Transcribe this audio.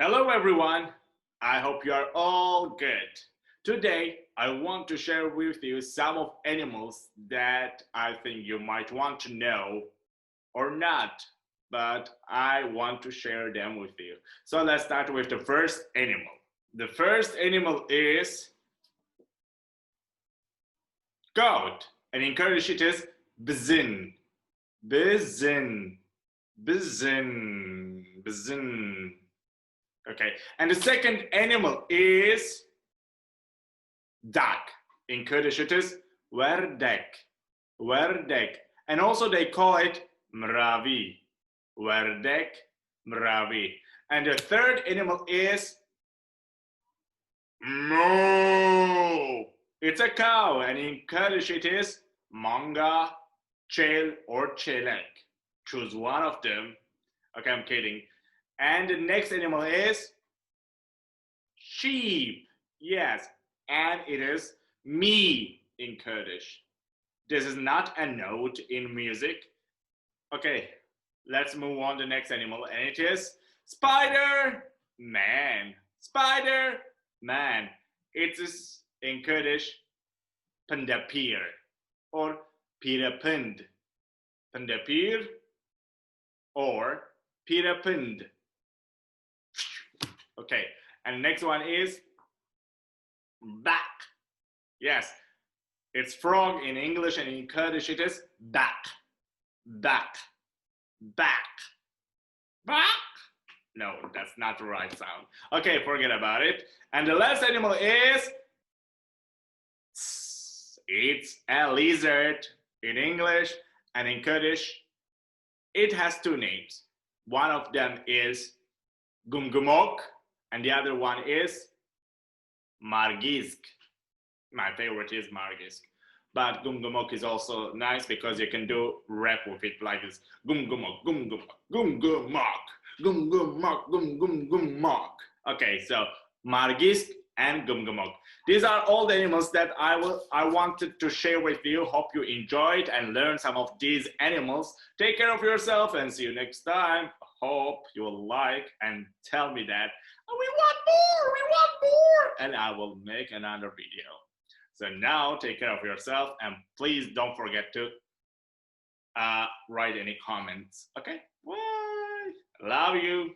Hello everyone, I hope you are all good. Today I want to share with you some of animals that I think you might want to know or not, but I want to share them with you. So let's start with the first animal. The first animal is goat, and in Kurdish it is biecibînin. Biecibînin. Biecibînin. Biecibînin. Okay, and the second animal is duck. In Kurdish it is werdek. Werdek. And also they call it mravi. Werdek, mravi. And the third animal is moo. It's a cow, and in Kurdish it is manga, chel, or gelek. Choose one of them. Okay, I'm kidding. And the next animal is sheep. Yes, and it is me in Kurdish. This is not a note in music. Okay, let's move on to the next animal, and it is spider man. Spider man. It is in Kurdish pandapir or pirapind. Pandapir or pirapind. Okay, and next one is back. Yes, it's frog in English, and in Kurdish it is back. Back. Back. Back. No, that's not the right sound. Okay, forget about it. And the last animal is it's a lizard in English, and in Kurdish it has two names. One of them is gumgumok, and the other one is margisk. My favorite is margisk, but gumgumok is also nice because you can do rap with it like this: gumgumok, gumgumok, gumgumok, gumgumok, gumgumok. Okay, so margisk and gumgumok. These are all the animals that I wanted to share with you. Hope you enjoyed and learned some of these animals. Take care of yourself and see you next time. Hope you will like and tell me that we want more, and I will make another video. So now take care of yourself, and please don't forget to write any comments. Okay, bye. Love you.